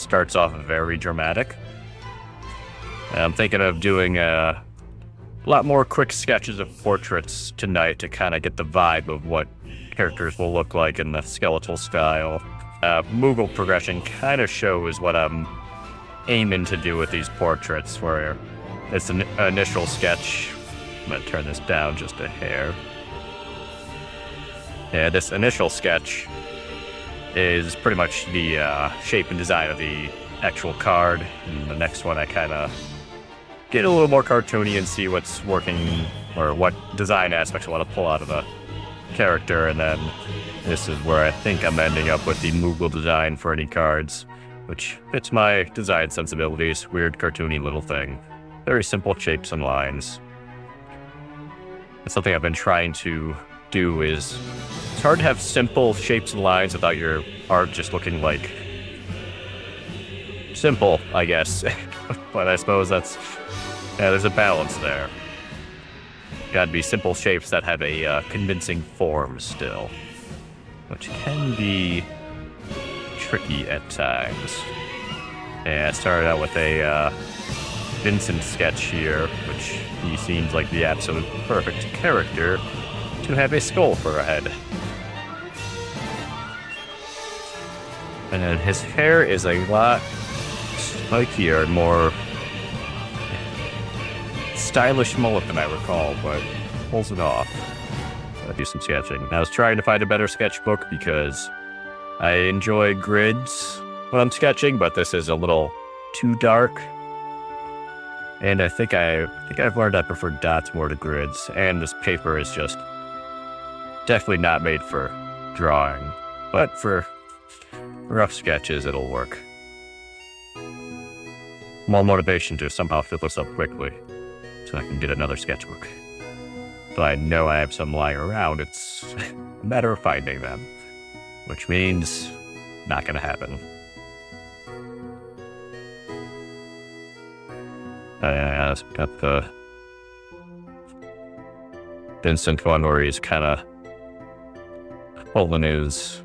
starts off very dramatic. I'm thinking of doing a lot more quick sketches of portraits tonight to kind of get the vibe of what characters will look like in the skeletal style. Moogle progression kind of shows what I'm aiming to do with these portraits, where it's an initial sketch. I'm going to turn this down just a hair. Yeah, this initial sketch is pretty much the shape and design of the actual card. And the next one I kind of get a little more cartoony and see what's working or what design aspects I want to pull out of a character. And then this is where I think I'm ending up with the Moogle design for any cards, which fits my design sensibilities. Weird, cartoony little thing. Very simple shapes and lines. It's something I've been trying to do is, it's hard to have simple shapes and lines without your art just looking like simple, I guess. But I suppose that's, yeah, there's a balance there. Gotta be simple shapes that have a convincing form still, which can be tricky at times. Yeah, I started out with a Vincent sketch here, which he seems like the absolute perfect character to have a skull for a head. And then his hair is a lot spikier, more stylish mullet than I recall, but pulls it off. I'll do some sketching. I was trying to find a better sketchbook because I enjoy grids when I'm sketching, but this is a little too dark. And I think I've learned I prefer dots more to grids, and this paper is just definitely not made for drawing, but for rough sketches it'll work. More motivation to somehow fill this up quickly so I can get another sketchbook. But I know I have some lying around. It's a matter of finding them, which means not gonna happen. I've got the Vincent one where he's kind of holding his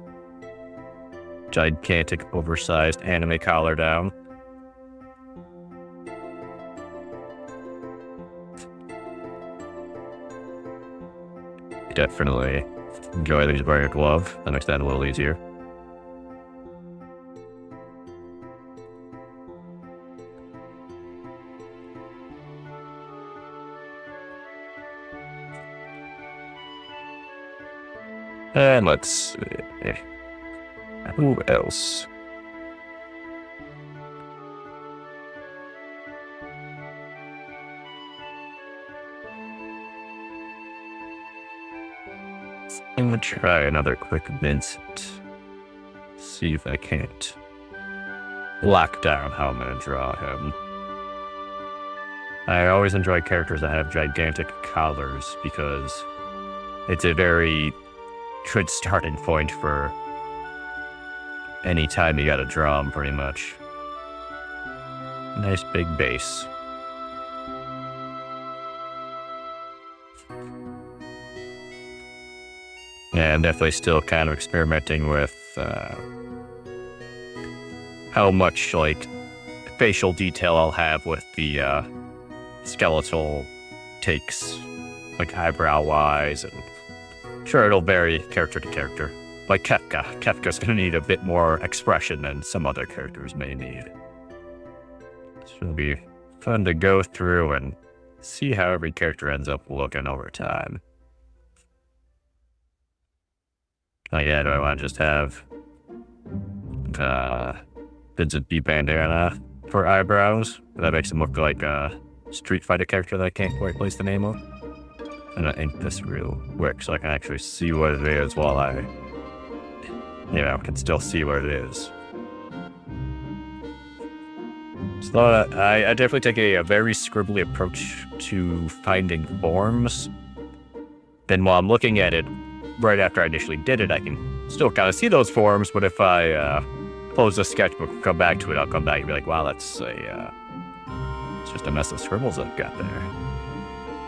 gigantic, oversized anime collar down. Definitely enjoy that he's wearing a glove. That makes that a little easier. And let's see. Who else? I'm gonna try another quick Vincent. See if I can't lock down how I'm gonna draw him. I always enjoy characters that have gigantic collars because it's a very good starting point for any time you gotta draw them, pretty much. Nice big base. Yeah, I'm definitely still kind of experimenting with how much like facial detail I'll have with the skeletal takes, like eyebrow wise, and sure it'll vary character to character. Like Kefka. Kefka's gonna need a bit more expression than some other characters may need. So it'll be fun to go through and see how every character ends up looking over time. Oh yeah, do I want to just have Vincent B. Bandana for eyebrows? That makes him look like a Street Fighter character that I can't quite place the name of. And I ink this real quick so I can actually see what it is while I, can still see what it is. So I definitely take a very scribbly approach to finding forms. Then while I'm looking at it, right after I initially did it, I can still kind of see those forms, but if I close the sketchbook and come back to it, I'll come back and be like, wow, it's just a mess of scribbles I've got there.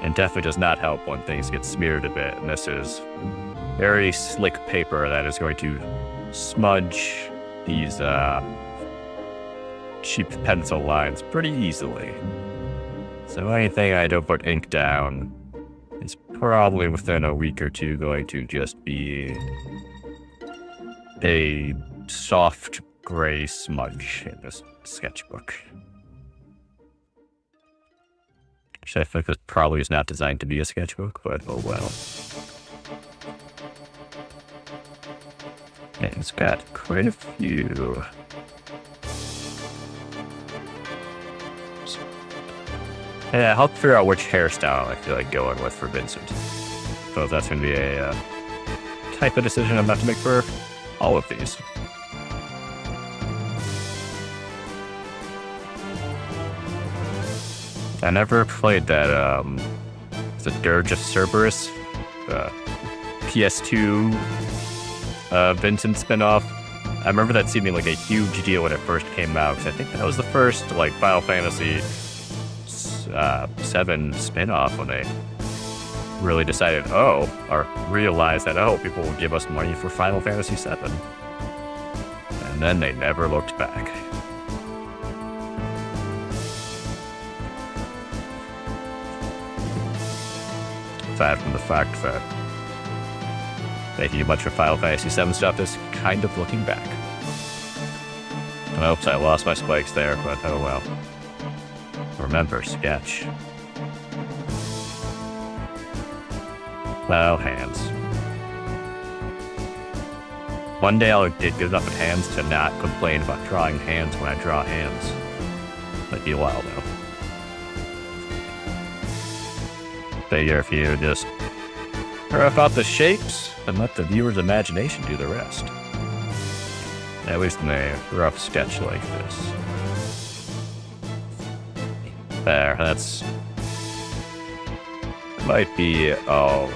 And definitely does not help when things get smeared a bit, and this is very slick paper that is going to smudge these cheap pencil lines pretty easily. So anything I don't put ink down is probably within a week or two going to just be a soft gray smudge in this sketchbook. Actually, I think this probably is not designed to be a sketchbook, but oh well. And it's got quite a few. Yeah, I'll figure out which hairstyle I feel like going with for Vincent. So that's going to be a type of decision I'm about to make for all of these. I never played that, the Dirge of Cerberus, PS2 Vincent spinoff. I remember that seeming like a huge deal when it first came out. I think that was the first, like, Final Fantasy VII spinoff when they really decided, or realized that, people will give us money for Final Fantasy VII. And then they never looked back. Aside from the fact that making a bunch of Final Fantasy VII stuff is kind of looking back. Oops, I lost my spikes there, but oh well. Remember, sketch. Well, hands. One day I'll get good enough at hands to not complain about drawing hands when I draw hands. Might be a while though. Figure if you just rough out the shapes and let the viewer's imagination do the rest. At least in a rough sketch like this. There, that's... might be all...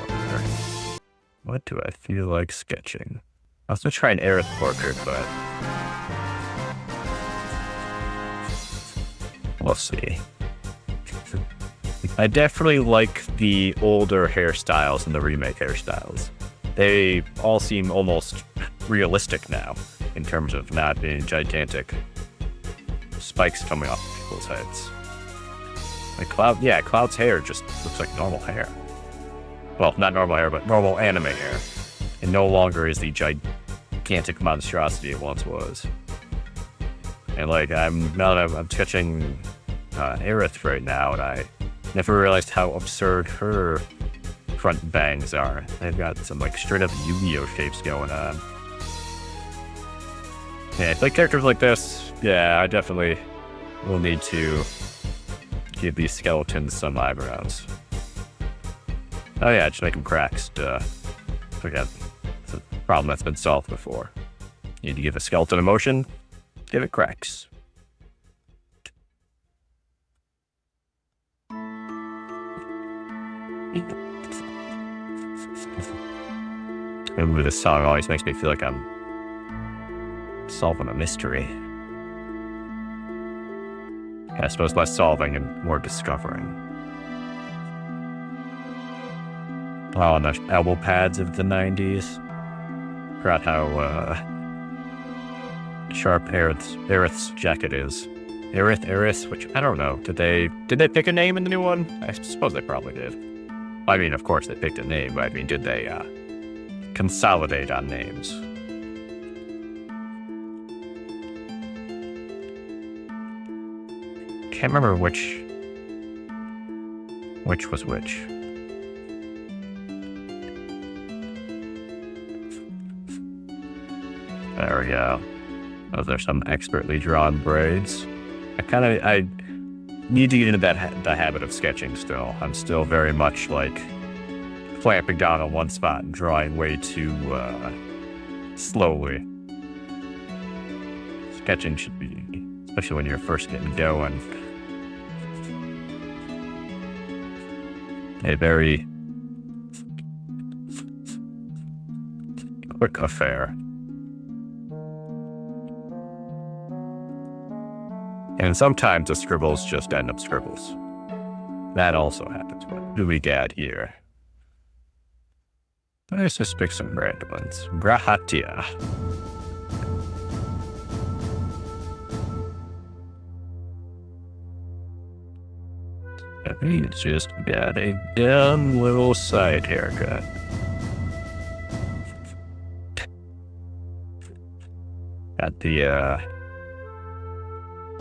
What do I feel like sketching? I was gonna try an Aerith portrait, but... we'll see. I definitely like the older hairstyles and the remake hairstyles. They all seem almost realistic now, in terms of not being gigantic spikes coming off people's heads. Like Cloud's hair just looks like normal hair. Well, not normal hair, but normal anime hair. It no longer is the gigantic monstrosity it once was. And like, I'm sketching Aerith right now, and I never realized how absurd her front bangs are. They've got some like straight up Yu-Gi-Oh shapes going on. Yeah, it's like characters like this, yeah, I definitely will need to give these skeletons some eyebrows. Oh yeah, just make them cracks. Forget. It's a problem that's been solved before. You need to give a skeleton emotion, give it cracks. Ooh, this song always makes me feel like I'm solving a mystery. I suppose less solving and more discovering. Oh, and the elbow pads of the 90s. Forgot how sharp Aerith's jacket is. Aerith, which I don't know. Did they pick a name in the new one? I suppose they probably did. I mean, of course they picked a name, but I mean, did they consolidate on names? Can't remember which was which. There we go. Those are some expertly drawn braids. I need to get into the habit of sketching still. I'm still very much like clamping down on one spot and drawing way too slowly. Sketching should be, especially when you're first getting going, a very quick affair. And sometimes the scribbles just end up scribbles. That also happens. What do we got here? Let's just pick some random ones. Grahatia. He's just got a dumb little side haircut. Got the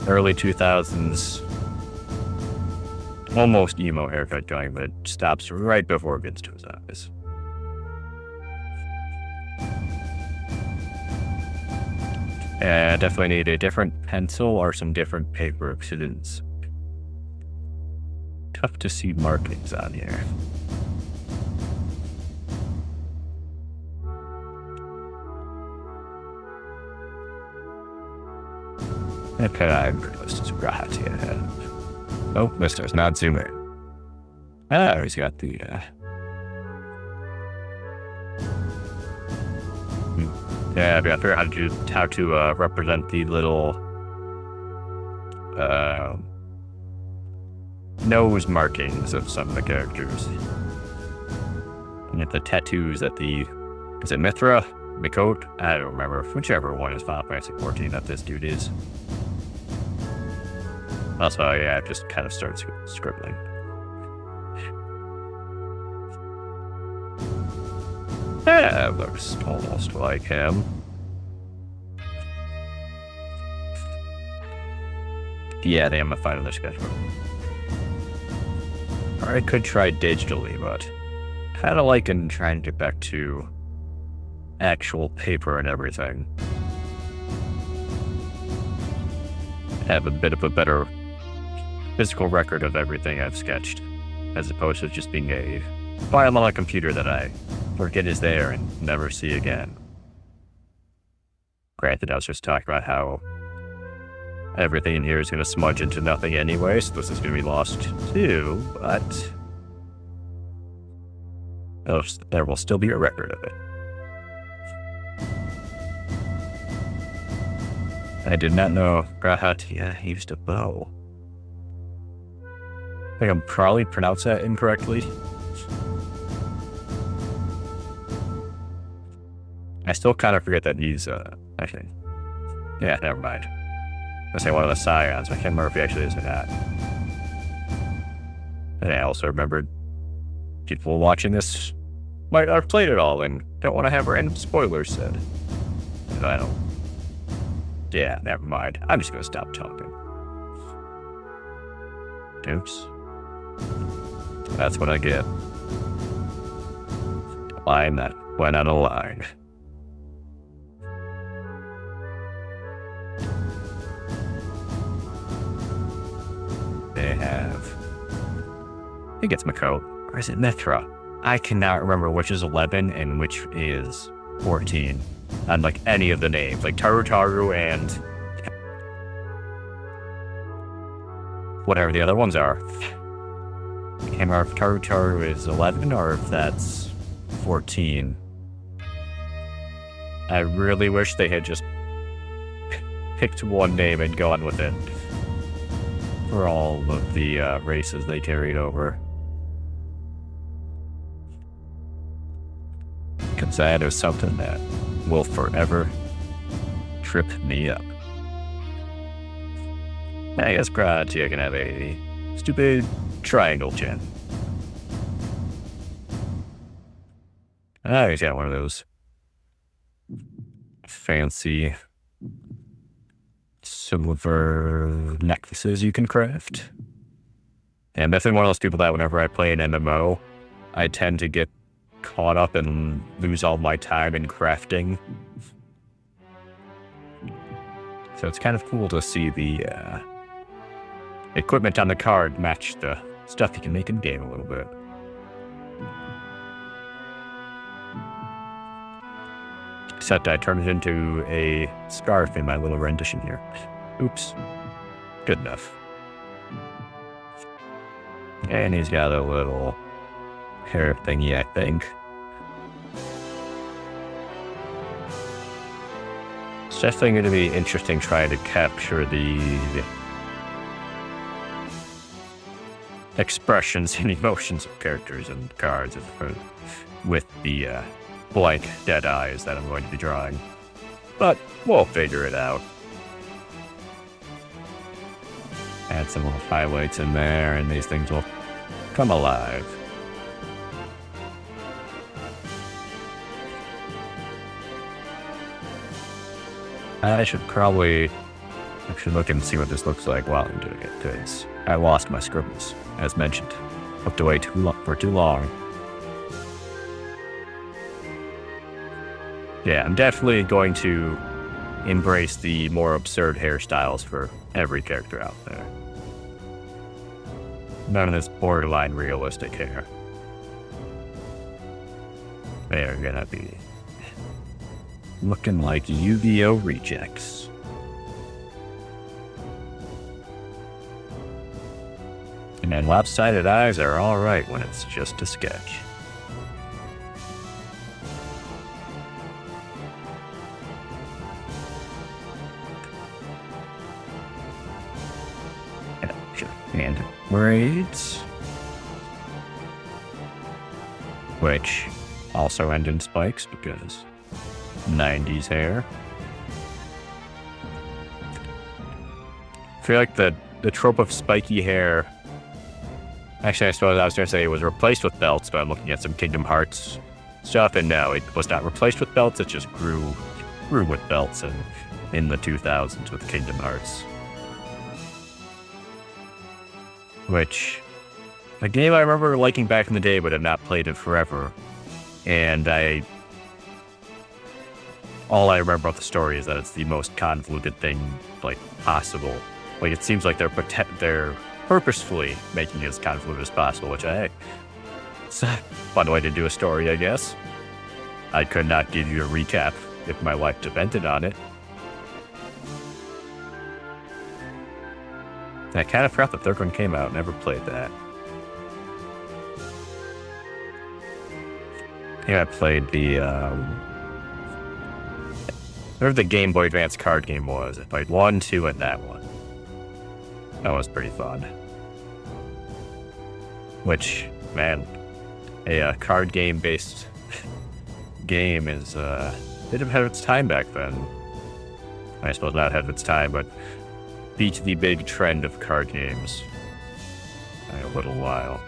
early 2000s almost emo haircut going, but it stops right before it gets to his eyes. Yeah, definitely need a different pencil or some different paper because it's tough to see markings on here. Okay, let's just right here. Oh, Mr. Not zooming. Ah, he's got the yeah, I figure out how to represent the little nose markings of some of the characters. And get the tattoos at the, is it Mithra? Mikot? I don't remember. Whichever one is Final Fantasy 14 that this dude is. Also, yeah, I just kind of started scribbling. Yeah, looks almost like him. Yeah, they am a final sketchbook. Or I could try digitally, but kind of like in trying to get back to actual paper and everything. Have a bit of a better physical record of everything I've sketched, as opposed to just being a file on a computer that I forget is there and never see again. Granted, I was just talking about how everything in here is going to smudge into nothing anyway, so this is going to be lost too, but there will still be a record of it. I did not know Grahatia used a bow. I think I'm probably pronounced that incorrectly. I still kind of forget that he's, actually, yeah, never mind. I say one of the scions, I can't remember if he actually is or not. And I also remembered people watching this might not have played it all and don't want to have random spoilers said. And I don't. Yeah, never mind. I'm just gonna stop talking. Oops. That's what I get. A line that went on a line. They have. I think it's Mako. Or is it Mithra? I cannot remember which is 11 and which is 14. On like any of the names, like Taru and whatever the other ones are. I can't remember if Taru is 11 or if that's 14. I really wish they had just picked one name and gone with it for all of the races they carried over. Because that is something that will forever trip me up. I guess Grahatia can have a stupid triangle chin. Ah, he's got one of those fancy silver necklaces you can craft. And definitely one of those people that whenever I play an MMO, I tend to get caught up and lose all my time in crafting. So it's kind of cool to see the equipment on the card match the stuff you can make in game a little bit. Except I turned it into a scarf in my little rendition here. Oops. Good enough. And he's got a little hair thingy, I think. It's definitely going to be interesting trying to capture the expressions and emotions of characters and cards with the blank dead eyes that I'm going to be drawing. But we'll figure it out. Add some little highlights in there and these things will come alive. I should probably actually look and see what this looks like while I'm doing it, because I lost my scribbles, as mentioned. Looked away for too long. Yeah, I'm definitely going to embrace the more absurd hairstyles for every character out there. None of this borderline realistic hair. They're gonna be looking like Yu-Gi-Oh! Rejects. And then lopsided eyes are alright when it's just a sketch. And braids, which also end in spikes because 90s hair. I feel like the trope of spiky hair, actually I suppose I was going to say it was replaced with belts, but I'm looking at some Kingdom Hearts stuff, and no, it was not replaced with belts, it just grew with belts in the 2000s with Kingdom Hearts. Which, a game I remember liking back in the day, but have not played it forever. And all I remember about the story is that it's the most convoluted thing, like, possible. Like, it seems like they're purposefully making it as convoluted as possible, which it's a fun way to do a story, I guess. I could not give you a recap if my life depended on it. I kind of forgot the third one came out. Never played that. Yeah, I played the whatever the Game Boy Advance card game was. I played 1, 2, and that one. That was pretty fun. Which, man, a card game based game is did have had its time back then. I suppose not had its time, but beat the big trend of card games by a little while.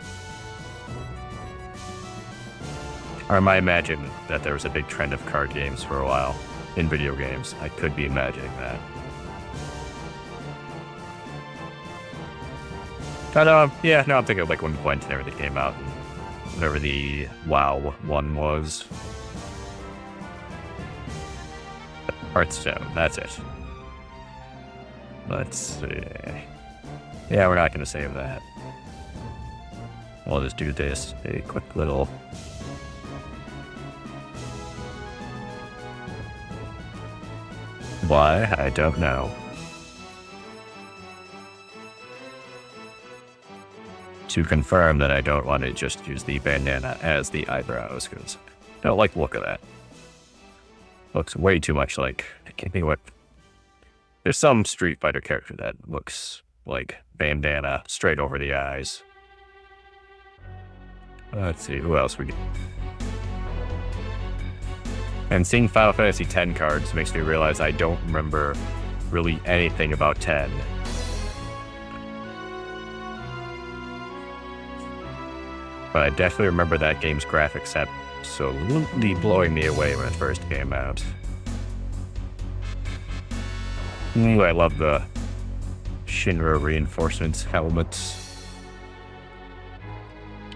Or am I imagining that there was a big trend of card games for a while in video games? I could be imagining that. But yeah, no, I'm thinking of like when Gwent and everything came out, and whatever the WoW one was. Hearthstone, that's it. Let's see. Yeah, we're not going to save that. We'll just do this. A quick little... Why? I don't know. To confirm that I don't want to just use the bandana as the eyebrows, because I don't like the look of that. Looks way too much like... I can't think what... There's some Street Fighter character that looks like bandana straight over the eyes. Let's see, who else we get? And seeing Final Fantasy X cards makes me realize I don't remember really anything about 10. But I definitely remember that game's graphics absolutely blowing me away when it first came out. Ooh, I love the Shinra reinforcements helmets.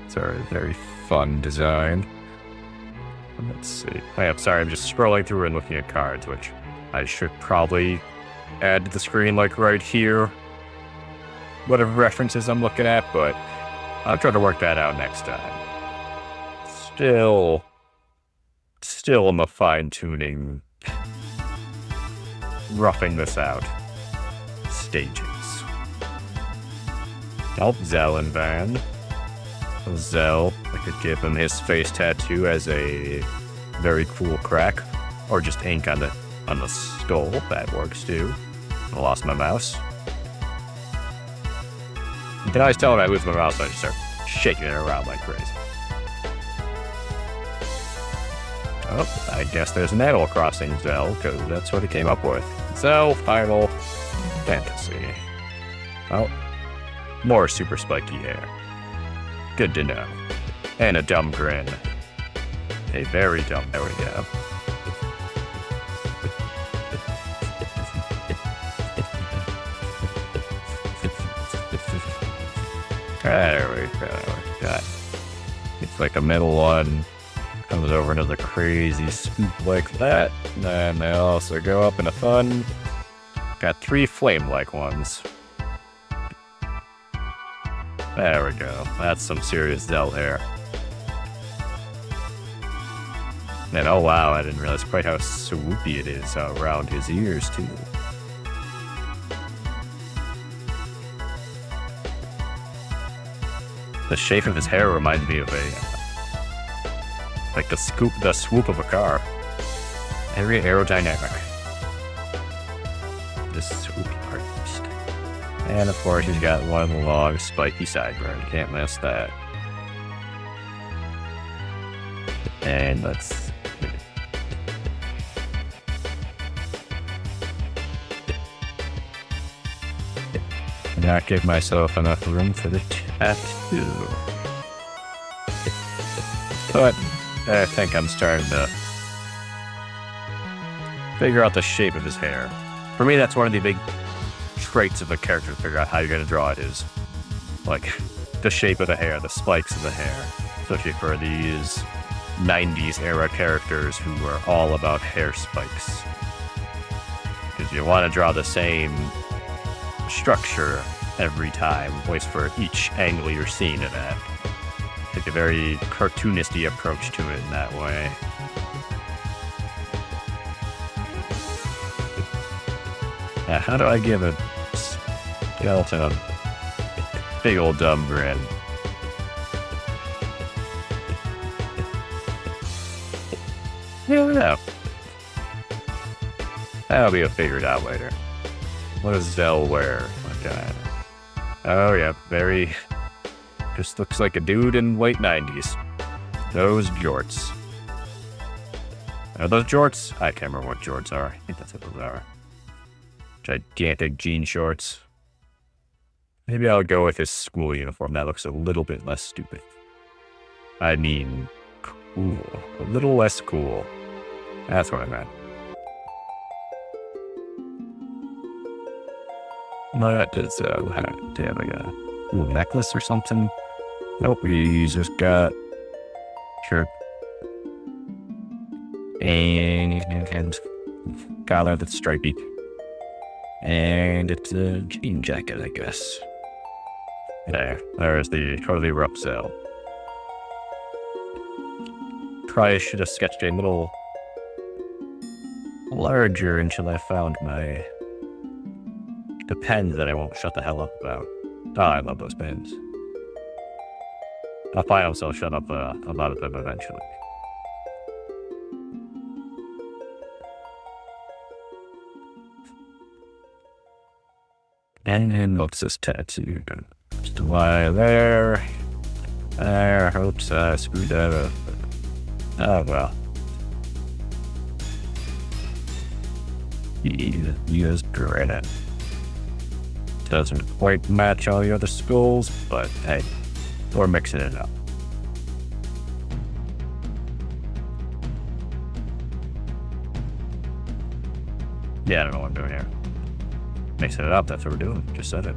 It's a very fun design. Let's see. I'm sorry, I'm just scrolling through and looking at cards, which I should probably add to the screen, like right here. Whatever references I'm looking at, but I'll try to work that out next time. Still I'm a fine-tuning, roughing this out stages. Oh, Zell and Van. Zell, I could give him his face tattoo as a very cool crack, or just ink on the skull. That works too. I lost my mouse. You can always tell when I lose my mouse, I just start shaking it around like crazy. Oh, I guess there's an Animal Crossing Zell, because that's what he came up with. Zell Final Fantasy. Oh, more super spiky hair. Good to know. And a dumb grin. A very dumb, there we go. There we go. It's like a middle one. Comes over into the crazy scoop like that. And then they also go up in a fun. Got 3 flame-like ones. There we go. That's some serious Zell hair. And oh wow, I didn't realize quite how swoopy it is around his ears too. The shape of his hair reminds me of like the swoop of a car. Very aerodynamic. This swoopy part. And of course he's got one long spiky sideburn. Can't miss that. And let's not give myself enough room for the tattoo. But I think I'm starting to figure out the shape of his hair. For me, that's one of the big traits of a character, to figure out how you're going to draw it is. Like, the shape of the hair, the spikes of the hair. Especially for these 90s era characters who are all about hair spikes. Because you want to draw the same structure every time, always for each angle you're seeing it at. Take a very cartoonisty approach to it in that way. Now, how do I give a skeleton a big old dumb grin? I don't know. That'll be figured out later. What does Zell wear? My God. Oh yeah, very... just looks like a dude in late 90s. Those jorts. Are those jorts? I can't remember what jorts are. I think that's what those are. Gigantic jean shorts. Maybe I'll go with his school uniform. That looks a little bit less stupid. I mean, cool. A little less cool. That's what I meant. What does have like a little necklace or something? Nope, he's just got shirt and collar that's stripy, and it's a jean jacket, I guess. There's the totally rough Zell. Probably should have sketched a little larger until I found the pens that I won't shut the hell up about. Oh, I love those pens. I'll find myself shut up about them eventually. And what's this tattoo? Just why there. Oops, I screwed that up. Oh well. You just granite. Doesn't quite match all the other schools, but hey, we're mixing it up. Yeah, I don't know what I'm doing here. Mixing it up, that's what we're doing. Just said it.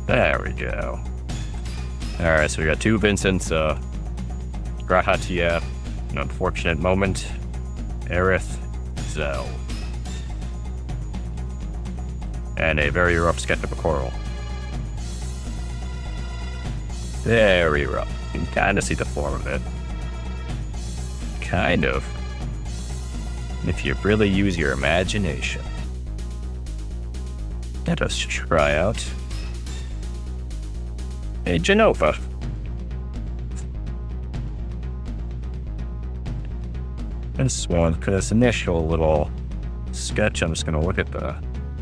There we go. Alright, so we got 2 Vincents, Grahatia, an unfortunate moment, Aerith, Zell. And a very rough sketch of a coral. Very rough. You can kind of see the form of it. Kind of. If you really use your imagination. Let us try out a Genova. This one, for this initial little sketch, I'm just going to look at the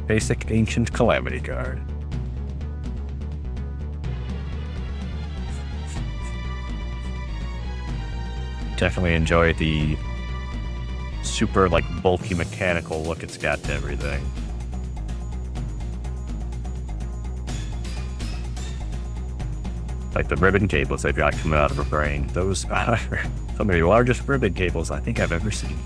basic Ancient Calamity card. definitely enjoy the super, like, bulky mechanical look it's got to everything. Like the ribbon cables they've got coming out of her brain. Those are some of the largest ribbon cables I think I've ever seen.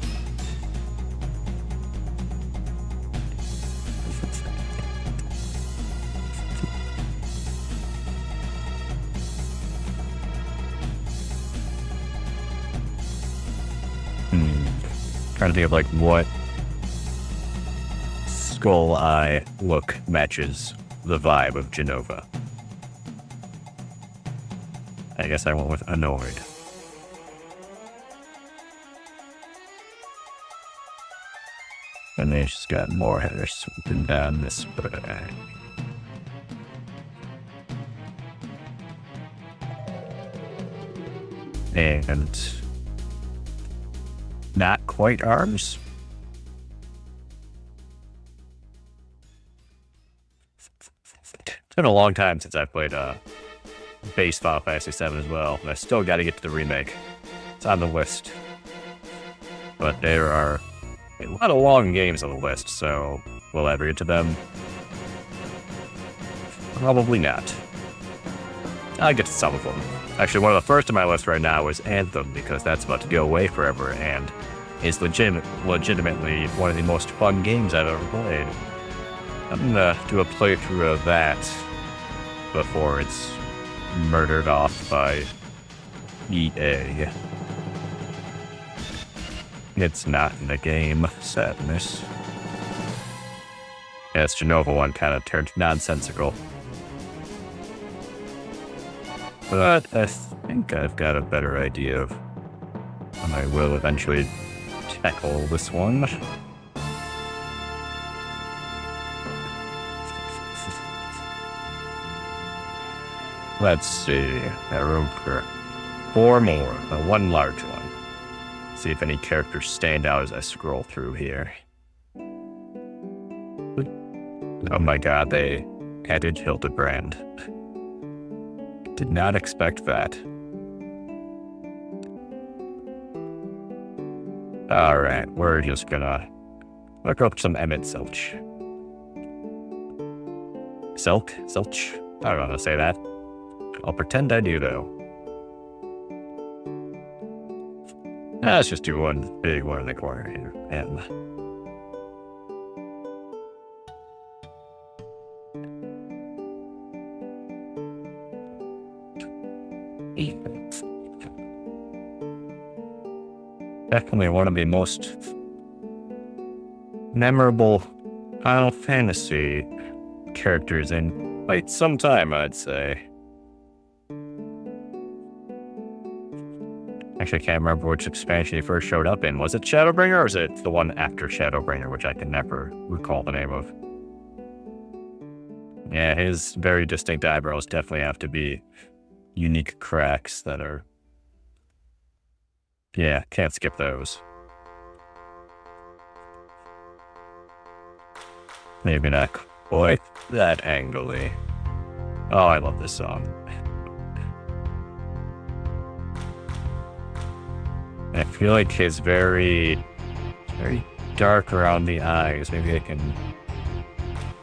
Trying to think of like what skull eye look matches the vibe of Genova. I guess I went with annoyed. And then she's got more hair swooping down this back. And not quite arms. It's been a long time since I played base Final Fantasy VII as well, and I still got to get to the remake. It's on the list. But there are a lot of long games on the list, so will I ever get to them? Probably not. I'll get to some of them. Actually, one of the first on my list right now is Anthem, because that's about to go away forever, and is legitimately one of the most fun games I've ever played. I'm gonna do a playthrough of that before it's murdered off by EA. It's not in the game, sadness. Yes, Genova one kind of turned nonsensical. But I think I've got a better idea of how I will eventually tackle this one. Let's see. Arrow for 4 more, but 1 large one. See if any characters stand out as I scroll through here. Oh my god, they added Hildebrand. Did not expect that. Alright, we're just gonna look up some Emmett Silch. Silch? I don't know how to say that. I'll pretend I do, though. Let's just do one big one in the corner here. M. Definitely one of the most memorable Final Fantasy characters in quite some time, I'd say. Actually, I can't remember which expansion he first showed up in. Was it Shadowbringer, or is it the one after Shadowbringer, which I can never recall the name of? Yeah, his very distinct eyebrows definitely have to be unique cracks that are... Yeah, can't skip those. Maybe not quite that angly. Oh, I love this song. I feel like it's very dark around the eyes. Maybe I can...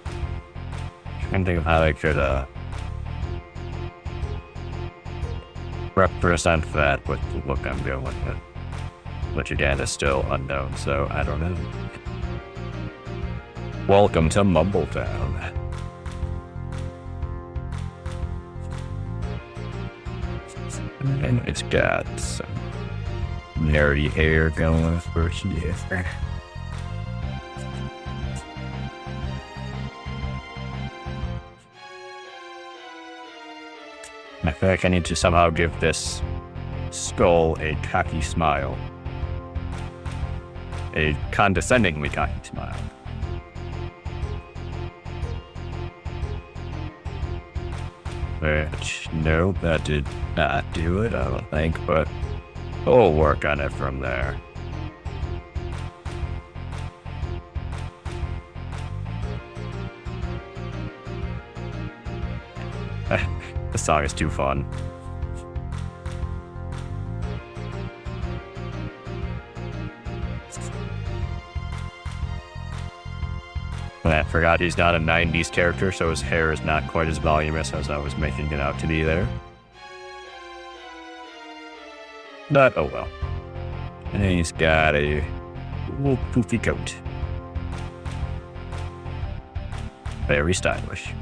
I'm trying to think of how I could represent that with the look I'm going with. Which again is still unknown, so I don't know. Welcome to Mumbletown. And it's got some nerdy hair going first. Yeah. I feel like I need to somehow give this skull a cocky smile. A condescendingly cocky smile. Which, no, that did not do it, I don't think, but we'll work on it from there. The song is too fun. And I forgot he's not a 90s character, so his hair is not quite as voluminous as I was making it out to be there. But, oh well. And he's got a little poofy coat. Very stylish.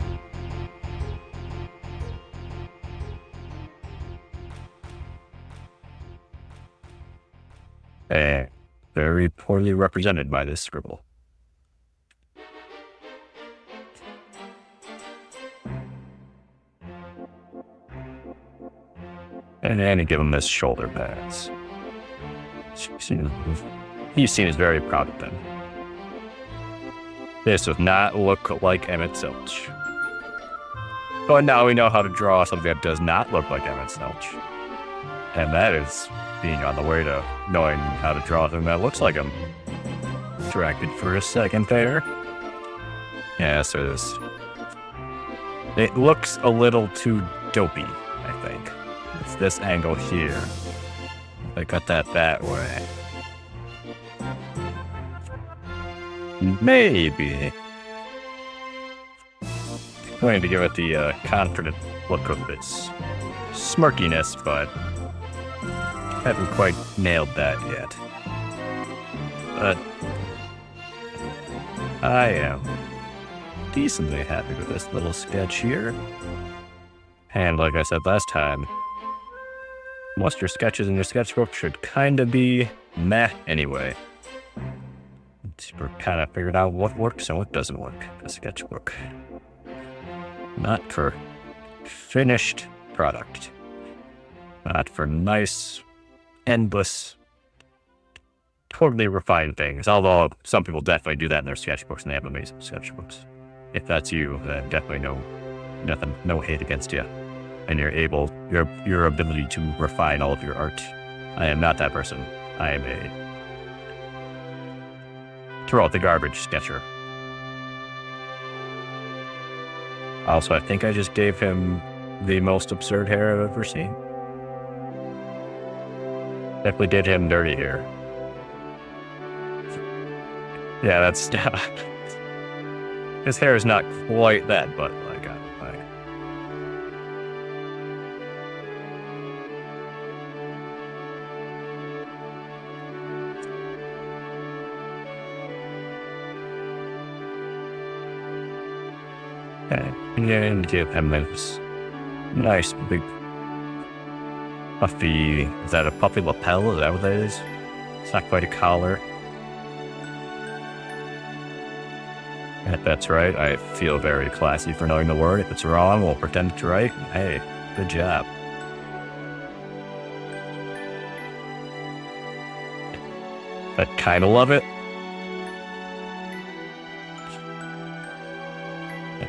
And very poorly represented by this scribble. And then give him his shoulder pads. He's seen as very proud of them. This does not look like Emmett Silch. But now we know how to draw something that does not look like Emmett Silch. And that is being on the way to knowing how to draw something that looks like him. Distracted for a second there. Yes, it is. It looks a little too dopey, I think. It's this angle here. I cut that way. Maybe. I'm going to give it the confident look of its smirkiness, but haven't quite nailed that yet. But I am decently happy with this little sketch here. And like I said last time, most of your sketches in your sketchbook should kind of be meh anyway. We're kind of figured out what works and what doesn't work in a sketchbook. Not for finished product. Not for nice, endless, totally refined things. Although some people definitely do that in their sketchbooks and they have amazing sketchbooks. If that's you, then definitely no hate against you. And your ability to refine all of your art. I am not that person. I am a throw out the garbage sketcher. Also, I think I just gave him the most absurd hair I've ever seen. Definitely did him dirty here. Yeah, that's his hair is not quite that, but and give him this nice big puffy. Is that a puffy lapel? Is that what that is? It's not quite a collar. If that's right, I feel very classy for knowing the word. If it's wrong, we'll pretend it's right. Hey, good job. I kind of love it.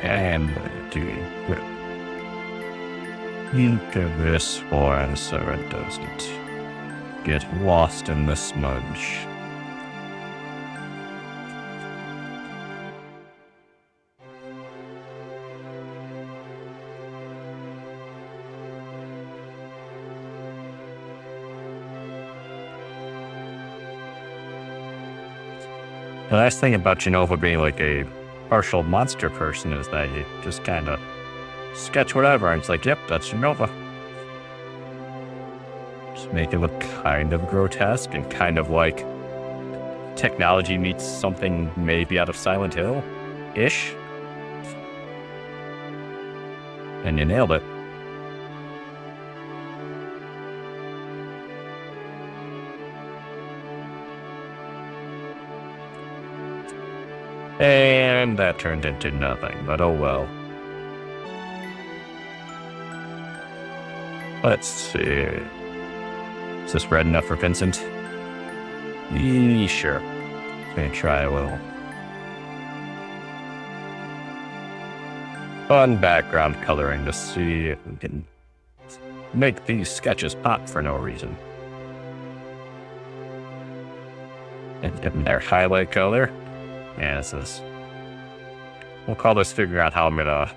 And into this one so it doesn't get lost in the smudge. The nice thing about Genova being like a partial monster person is that you just kind of sketch whatever and it's like, yep, that's Genova. Just make it look kind of grotesque and kind of like technology meets something maybe out of Silent Hill-ish. And you nailed it. And that turned into nothing, but oh well. Let's see. Is this red enough for Vincent? Sure. Gonna try a little. Fun background coloring to see if we can make these sketches pop for no reason. And give them their highlight color. Yeah, this is. We'll call this figuring out how I'm gonna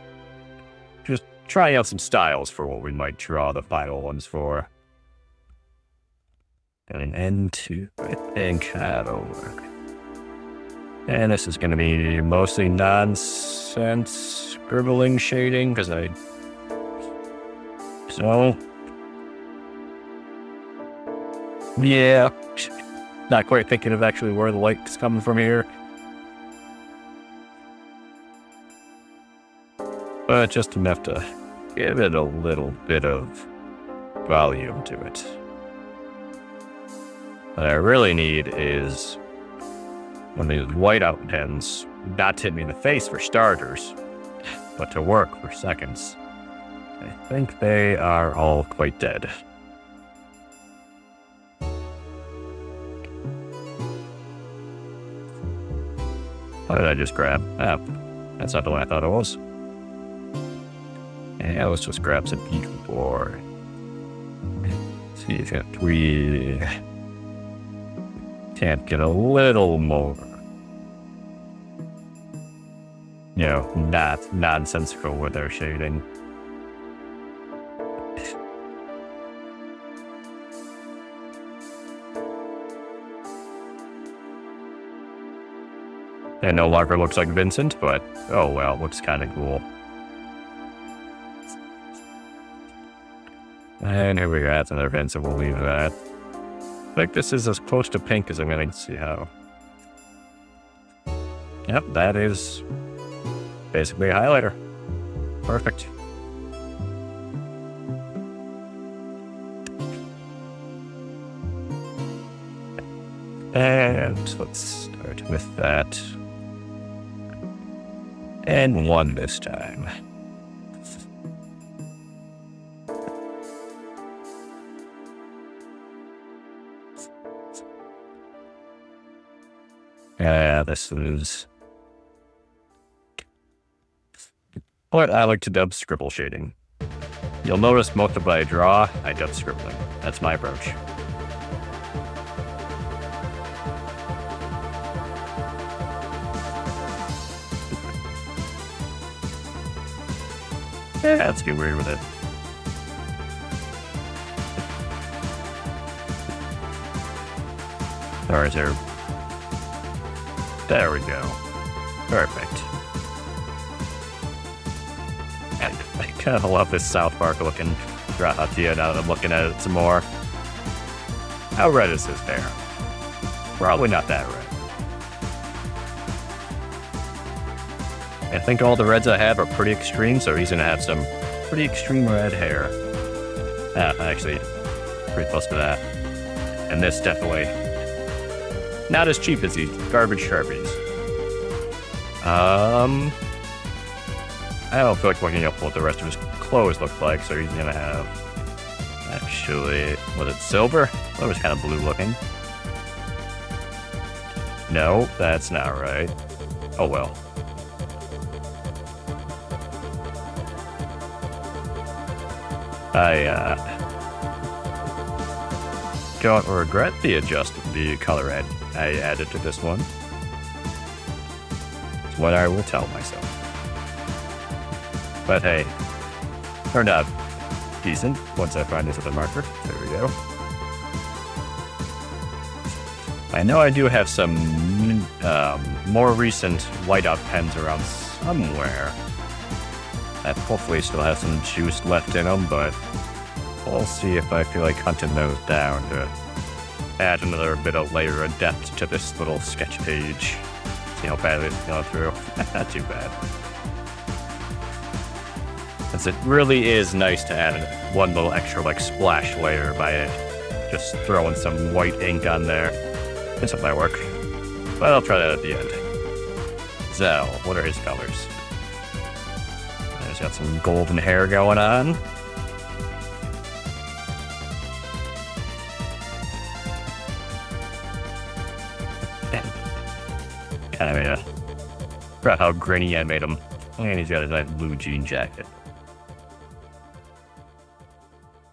just try out some styles for what we might draw the final ones for. And an end to, I think that'll work. And this is going to be mostly nonsense scribbling shading because yeah, not quite thinking of actually where the light's coming from here. But just enough to give it a little bit of volume to it. What I really need is one of these whiteout pens not to hit me in the face for starters, but to work for seconds. I think they are all quite dead. What did I just grab? Ah, that's not the one I thought it was. Yeah, let's just grab some E4. See if we can't get a little more, not nonsensical with their shading. It no longer looks like Vincent, but oh well, looks kind of cool. And here we go, that's another Vincent, we'll leave that. I think this is as close to pink as I'm going to see how. Yep, that is basically a highlighter. Perfect. And let's start with that. And one this time. Yeah, this is what I like to dub scribble shading. You'll notice most of what I draw, I dub scribbling. That's my approach. Yeah, let's get weird with it. Or is there... There we go. Perfect. I kind of love this South Park looking Grahatia now that I'm looking at it some more. How red is his hair? Probably not that red. I think all the reds I have are pretty extreme, so he's going to have some pretty extreme red hair. Actually, pretty close to that. And this definitely not as cheap as these garbage Sharpies. I don't feel like looking up what the rest of his clothes look like, so he's going to have... Actually, was it silver? That was kind of blue looking. No, that's not right. Oh well. I don't regret the color I added to this one. It's what I will tell myself. But hey, turned out decent once I find this other marker. There we go. I know I do have some more recent whiteout pens around somewhere that hopefully still have some juice left in them, but we'll see if I feel like hunting those down to add another bit of layer of depth to this little sketch page. See how badly it's going through. Not too bad. Since it really is nice to add one little extra like splash layer by just throwing some white ink on there. This might work, but I'll try that at the end. Zell, what are his colors? He's got some golden hair going on. Kind of forgot how grainy I made him. And he's got his nice blue jean jacket.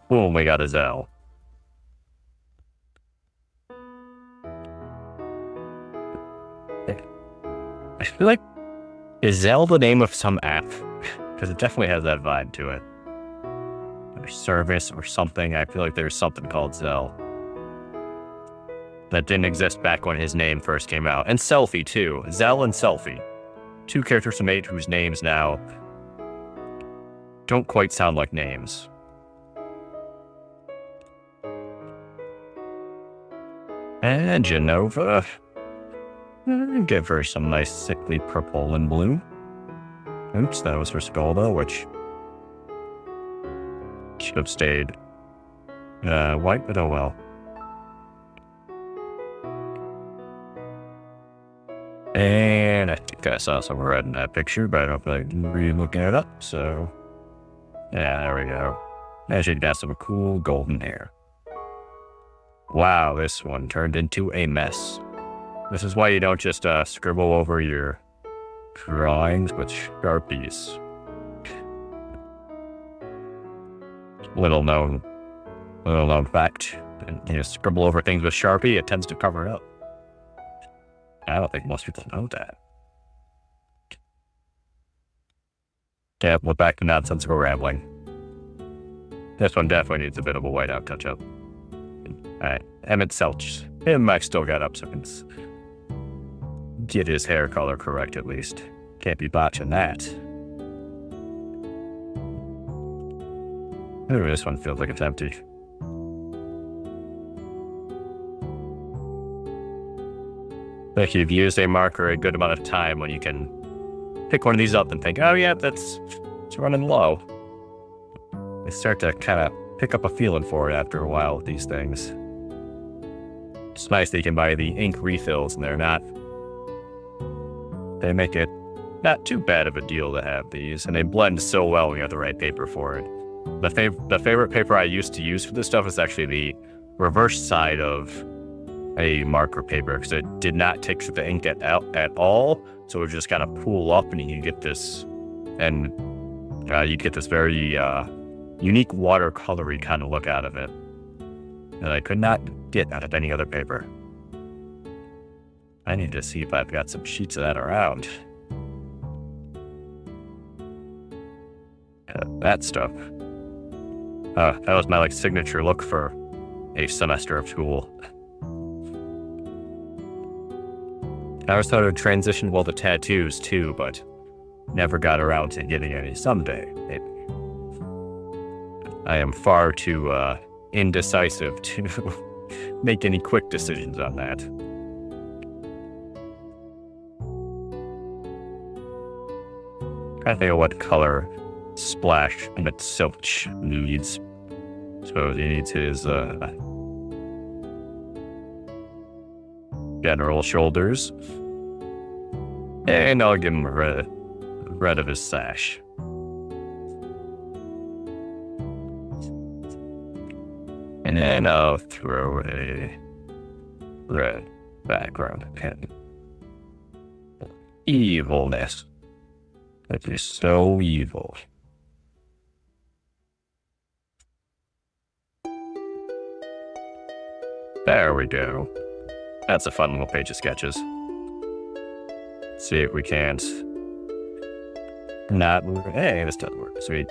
Boom, we got a Zell. I feel like, is Zell the name of some app? Because it definitely has that vibe to it. Or service or something. I feel like there's something called Zell. that didn't exist back when his name first came out. And Selfie, too. Zell and Selfie. 2 characters from VIII whose names now don't quite sound like names. And Genova. Give her some nice sickly purple and blue. Oops, that was for Skolda, which should have stayed white, but oh well. And I think I saw some red in that picture, but I don't feel like really looking it up, so yeah, there we go. Now she's got some cool golden hair. Wow, this one turned into a mess. This is why you don't just scribble over your drawings with Sharpies. Little known fact. And you scribble over things with Sharpie, it tends to cover it up. I don't think most people know that. Yeah, we're back to nonsensical rambling. This one definitely needs a bit of a whiteout touch-up. Alright, Emmett Selch. Him I still got up so I can get his hair color correct at least. Can't be botching that. Ooh, this one feels like it's empty. Like you've used a marker a good amount of time when you can pick one of these up and think, oh yeah, it's running low. They start to kind of pick up a feeling for it after a while with these things. It's nice that you can buy the ink refills and they make it not too bad of a deal to have these, and they blend so well when you have the right paper for it. The favorite paper I used to use for this stuff is actually the reverse side of a marker paper, because it did not take the ink at all, so it would just kind of pool up, and you get this, and you get this very unique watercolory kind of look out of it that I could not get out of any other paper. I need to see if I've got some sheets of that around. That stuff. That was my signature look for a semester of school. I always thought it would transition well to tattoos too, but never got around to getting any. Someday, maybe. I am far too indecisive to make any quick decisions on that. I think of what color Splash Emmett Selch needs. So he needs his general shoulders. And I'll give him red of his sash. And then I'll throw a red background pen. Evilness. That is so evil. There we go. That's a fun little page of sketches. Let's see if we can't not move. Hey, this does work. Sweet.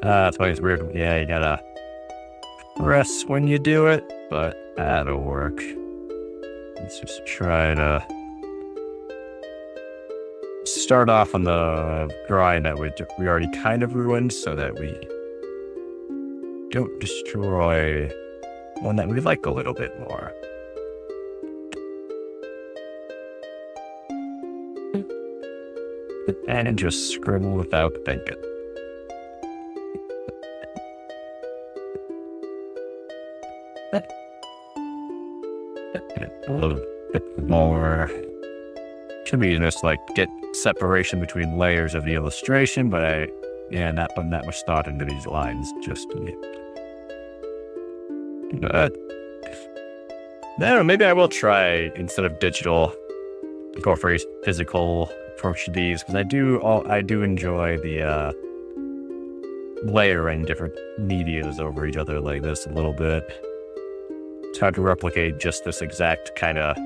It's always weird. Yeah, you gotta press when you do it, but that'll work. Let's just try to start off on the drawing that we already kind of ruined, so that we don't destroy one that we like a little bit more. And just scribble without thinking. A little bit more. Should be just get separation between layers of the illustration, but not putting that much thought into these lines. Just I don't know, maybe I will try, instead of digital, go for a physical approach to these, because I do enjoy the layering different medias over each other like this a little bit. It's hard to replicate just this exact kind of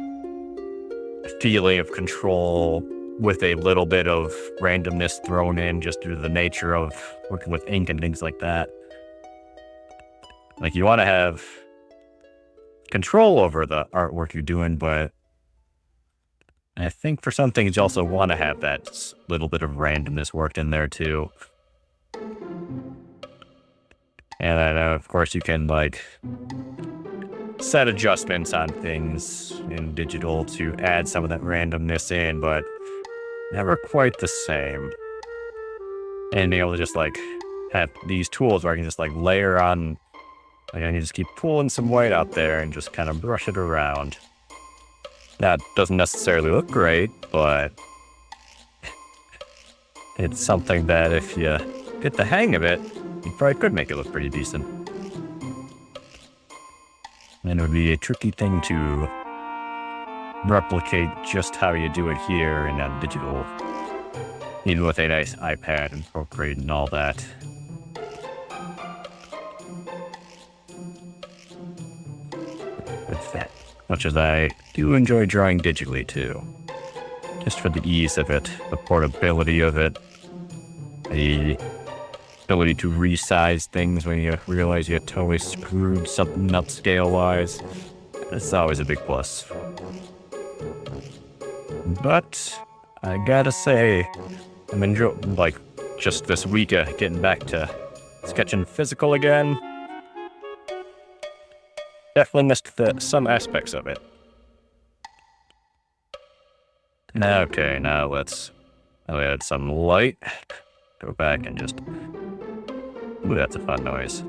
feeling of control with a little bit of randomness thrown in, just due to the nature of working with ink and things like that. You want to have control over the artwork you're doing, but I think for some things you also want to have that little bit of randomness worked in there too. And I know, of course, you can like set adjustments on things in digital to add some of that randomness in, but never quite the same. And being able to just like have these tools where I can just like layer on, like I can just keep pulling some white out there and just kind of brush it around. That doesn't necessarily look great, but it's something that if you get the hang of it, you probably could make it look pretty decent. And it would be a tricky thing to replicate just how you do it here in a digital, even with a nice iPad and Procreate and all that. With that, much as I do enjoy drawing digitally too, just for the ease of it, the portability of it, the ability to resize things when you realize you totally screwed something up scale-wise. It's always a big plus. But I gotta say, I'm enjoying, like, just this week getting back to sketching physical again. Definitely missed some aspects of it. Okay, now let's add some light. Go back and just... Ooh, that's a fun noise.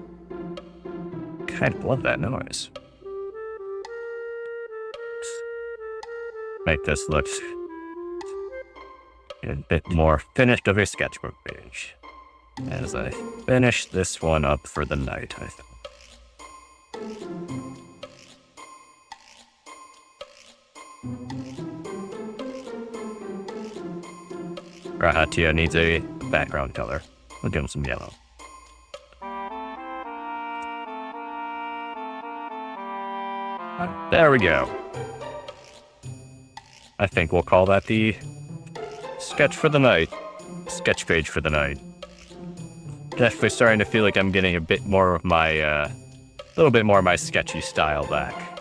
Kind of love that noise. Make this look a bit more finished of a sketchbook page. As I finish this one up for the night, I think. Rahatia needs a background color. We'll give him some yellow. There we go. I think we'll call that the sketch for the night. Sketch page for the night. Definitely starting to feel like I'm getting a bit more of my, little bit more of my sketchy style back.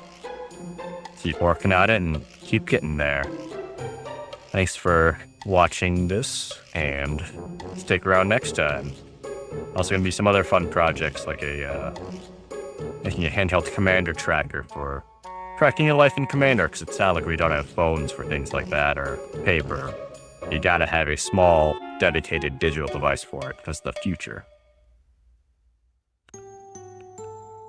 Keep working on it and keep getting there. Thanks for watching this, and stick around next time. Also gonna be some other fun projects, like making a handheld commander tracker for tracking your life in Commander, because it's not like we don't have phones for things like that, or paper. You gotta have a small, dedicated digital device for it, because the future.